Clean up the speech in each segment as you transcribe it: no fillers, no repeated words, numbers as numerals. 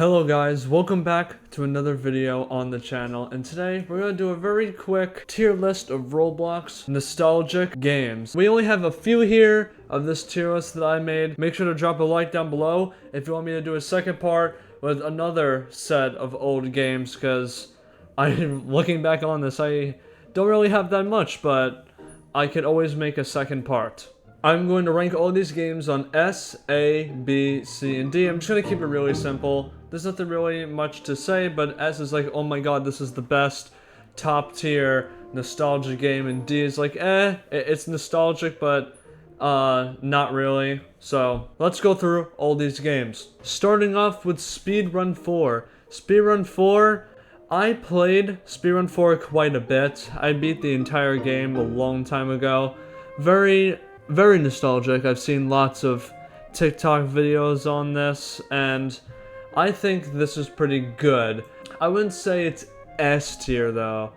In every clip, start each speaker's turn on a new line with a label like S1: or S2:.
S1: Hello guys, welcome back to another video on the channel, and today we're going to do a very quick tier list of Roblox nostalgic games. We only have a few here of this tier list that I made. Make sure to drop a like down below if you want me to do a second part with another set of old games, because looking back on this, I don't really have that much, but I could always make a second part. I'm going to rank all these games on S, A, B, C, and D. I'm just going to keep it really simple. There's nothing really much to say, but S is like, oh my god, this is the best top tier nostalgia game, and D is like, it's nostalgic, but not really. So, let's go through all these games. Starting off with Speedrun 4. Speedrun 4, I played Speedrun 4 quite a bit. I beat the entire game a long time ago. Very nostalgic. I've seen lots of TikTok videos on this, and I think this is pretty good. I wouldn't say it's S tier though.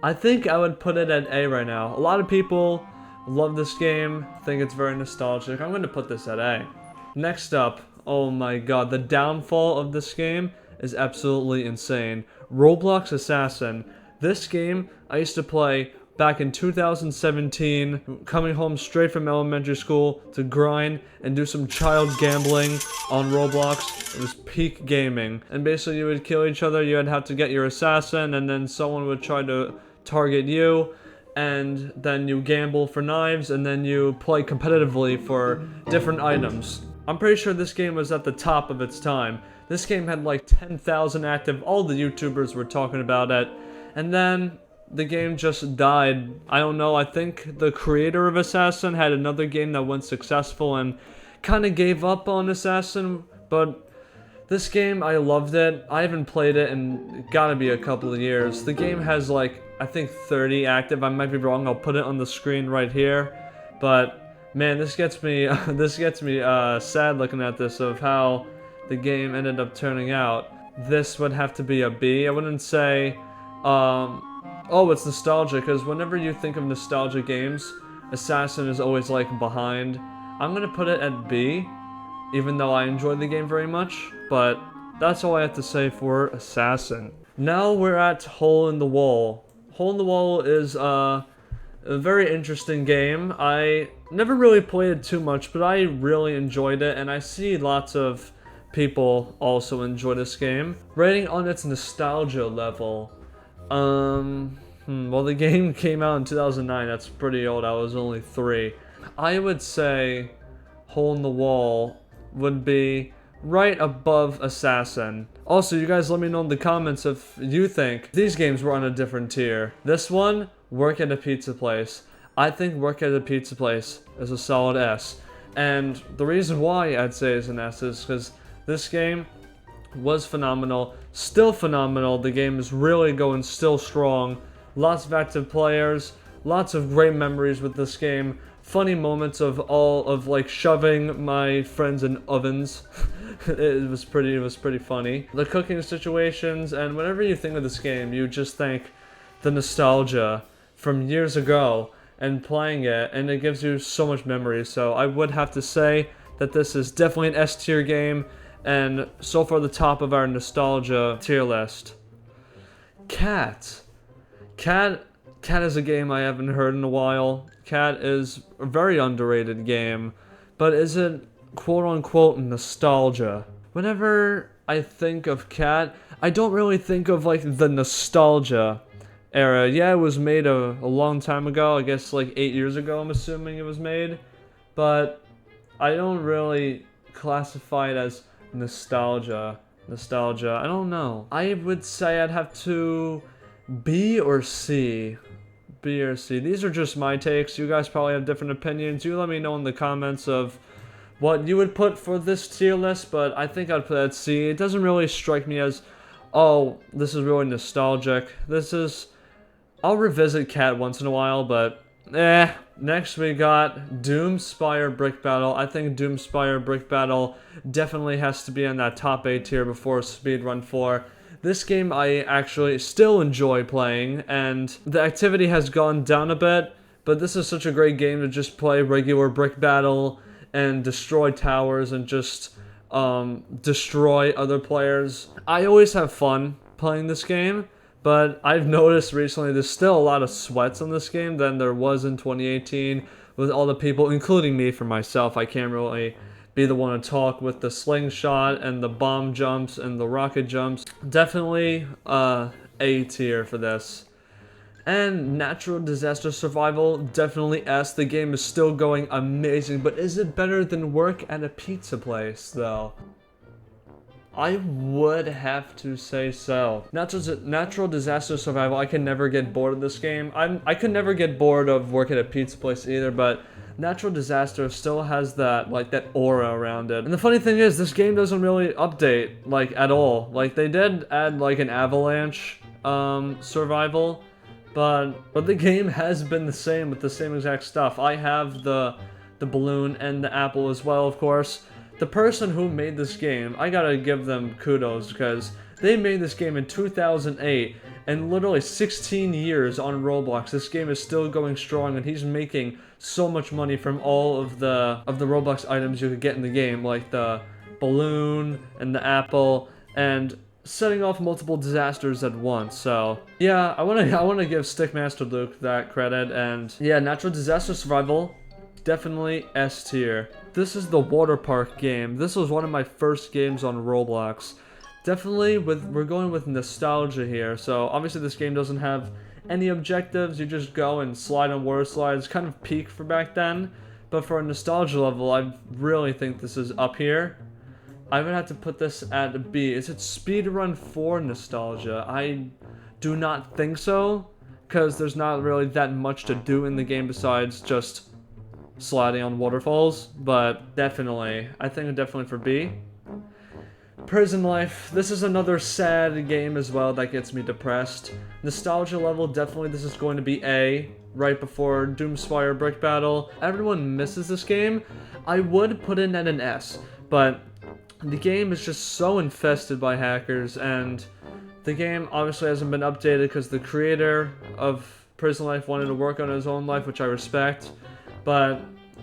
S1: I think I would put it at A right now. A lot of people love this game, think it's very nostalgic. I'm going to put this at A. Next up, oh my god, the downfall of this game is absolutely insane. Roblox Assassin. This game I used to play back in 2017, coming home straight from elementary school to grind and do some child gambling on Roblox. It was peak gaming. And basically you would kill each other, you would have to get your assassin, and then someone would try to target you, and then you gamble for knives, and then you play competitively for different items. I'm pretty sure this game was at the top of its time. This game had like 10,000 active, all the YouTubers were talking about it, and then the game just died. I don't know, I think the creator of Assassin had another game that went successful and kind of gave up on Assassin, but this game, I loved it. I haven't played it in gotta be a couple of years. The game has like, I think 30 active, I might be wrong, I'll put it on the screen right here, but man, this gets me, sad looking at this, of how the game ended up turning out. This would have to be a B. I wouldn't say, oh, it's nostalgia, because whenever you think of nostalgia games, Assassin is always like behind. I'm gonna put it at B, even though I enjoy the game very much, but that's all I have to say for Assassin. Now we're at Hole in the Wall. Hole in the Wall is a very interesting game. I never really played it too much, but I really enjoyed it, and I see lots of people also enjoy this game. Rating on its nostalgia level. Well, the game came out in 2009, that's pretty old, I was only 3. I would say Hole in the Wall would be right above Assassin. Also, you guys let me know in the comments if you think these games were on a different tier. This one, Work at a Pizza Place. I think Work at a Pizza Place is a solid S. And the reason why I'd say it's an S is because this game was phenomenal, still phenomenal. The game is really going still strong. Lots of active players, lots of great memories with this game. Funny moments of like shoving my friends in ovens. it was pretty funny. The cooking situations, and whenever you think of this game, you just think the nostalgia from years ago and playing it, and it gives you so much memories. So I would have to say that this is definitely an S tier game, and so far the top of our nostalgia tier list. Cat is a game I haven't heard in a while. Cat is a very underrated game, but is it quote-unquote nostalgia? Whenever I think of Cat, I don't really think of like the nostalgia era. Yeah, it was made a long time ago, I guess like 8 years ago I'm assuming it was made, but I don't really classify it as nostalgia. I don't know. I would say I'd have to B or C. These are just my takes. You guys probably have different opinions. You let me know in the comments of what you would put for this tier list, but I think I'd put it at C. It doesn't really strike me as, oh, this is really nostalgic. I'll revisit Cat once in a while, but Next we got Doomspire Brick Battle. I think Doomspire Brick Battle definitely has to be in that top A tier before Speedrun 4. This game I actually still enjoy playing, and the activity has gone down a bit, but this is such a great game to just play regular Brick Battle and destroy towers and just destroy other players. I always have fun playing this game, but I've noticed recently there's still a lot of sweats on this game than there was in 2018 with all the people, including me for myself. I can't really be the one to talk with the slingshot and the bomb jumps and the rocket jumps. Definitely A tier for this. And natural disaster survival, definitely S. The game is still going amazing, but is it better than work at a pizza place, though? I would have to say so. Natural disaster survival, I can never get bored of this game. I could never get bored of work at a pizza place either, but natural disaster still has that, like, that aura around it. And the funny thing is, this game doesn't really update, like, at all. Like, they did add, like, an avalanche, survival, but the game has been the same with the same exact stuff. I have the balloon and the apple as well, of course. The person who made this game, I gotta give them kudos because they made this game in 2008 and literally 16 years on Roblox. This game is still going strong and he's making so much money from all of the Roblox items you could get in the game, like the balloon and the apple and setting off multiple disasters at once. So yeah, I wanna give Stickmaster Luke that credit. And yeah, natural disaster survival, definitely S tier. This is the water park game. This was one of my first games on Roblox. Definitely we're going with nostalgia here. So obviously this game doesn't have any objectives. You just go and slide on water slides. Kind of peak for back then. But for a nostalgia level, I really think this is up here. I would have to put this at a B. Is it speedrun for nostalgia? I do not think so, because there's not really that much to do in the game besides just sliding on waterfalls, but definitely, I think definitely for B. Prison Life, this is another sad game as well that gets me depressed. Nostalgia level, definitely this is going to be A, right before Doomspire Brick Battle. Everyone misses this game. I would put it at an S, but the game is just so infested by hackers, and the game obviously hasn't been updated because the creator of Prison Life wanted to work on his own life, which I respect. But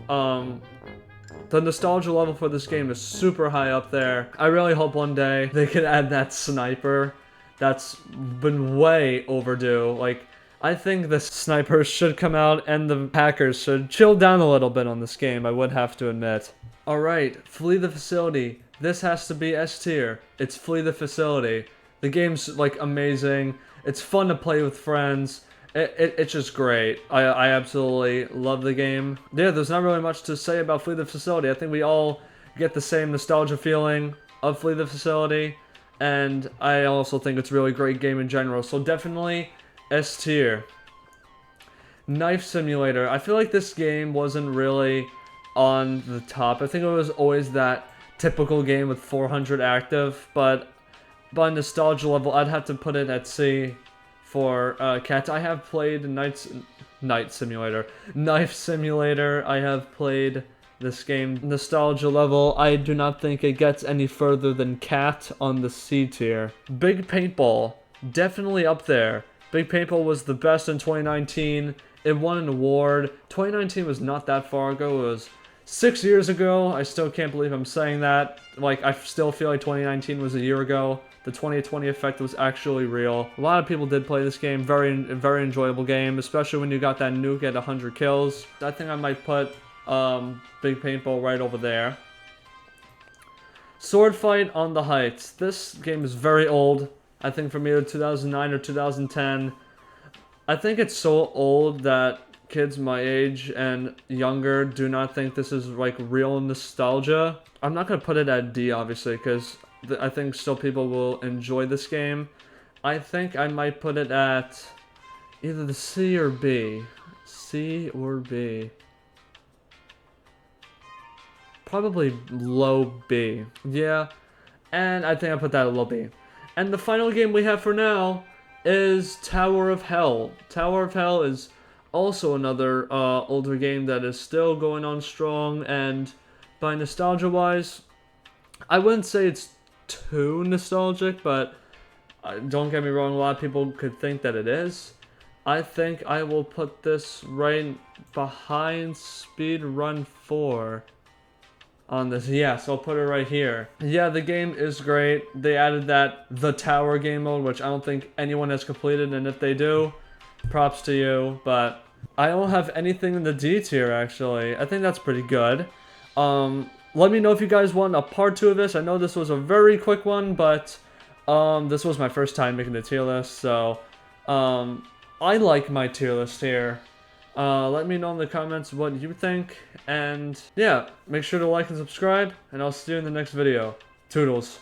S1: the nostalgia level for this game is super high up there. I really hope one day they could add that sniper. That's been way overdue. Like, I think the snipers should come out and the hackers should chill down a little bit on this game, I would have to admit. Alright, Flee the Facility. This has to be S tier. It's Flee the Facility. The game's, like, amazing. It's fun to play with friends. It's just great. I absolutely love the game. Yeah, there's not really much to say about Flee the Facility. I think we all get the same nostalgia feeling of Flee the Facility. And I also think it's a really great game in general. So definitely S tier. Knife Simulator. I feel like this game wasn't really on the top. I think it was always that typical game with 400 active. But by nostalgia level, I'd have to put it at C. For cats, I have played Knife Simulator. I have played this game. Nostalgia level, I do not think it gets any further than Cat on the C tier. Big Paintball, definitely up there. Big Paintball was the best in 2019. It won an award. 2019 was not that far ago. It was 6 years ago. I still can't believe I'm saying that. Like, I still feel like 2019 was a year ago. The 2020 effect was actually real. A lot of people did play this game. Very enjoyable game, especially when you got that nuke at 100 kills. I think I might put Big Paintball right over there. Sword Fight on the Heights. This game is very old. I think from either 2009 or 2010. I think it's so old that kids my age and younger do not think this is, like, real nostalgia. I'm not gonna put it at D, obviously, because I think still people will enjoy this game. I think I might put it at either the C or B. C or B. Probably low B. Yeah. And I think I put that at low B. And the final game we have for now is Tower of Hell. Tower of Hell is also another older game that is still going on strong, and by nostalgia-wise, I wouldn't say it's too nostalgic, but don't get me wrong, a lot of people could think that it is. I think I will put this right behind Speedrun 4. on this. Yeah, so I'll put it right here. Yeah, the game is great. They added that the tower game mode, which I don't think anyone has completed, and if they do, props to you. But I don't have anything in the D tier, actually. I think that's pretty good. Let me know if you guys want a part 2 of this. I know this was a very quick one, but this was my first time making the tier list, so I like my tier list here. Let me know in the comments what you think, and yeah, make sure to like and subscribe, and I'll see you in the next video. Toodles.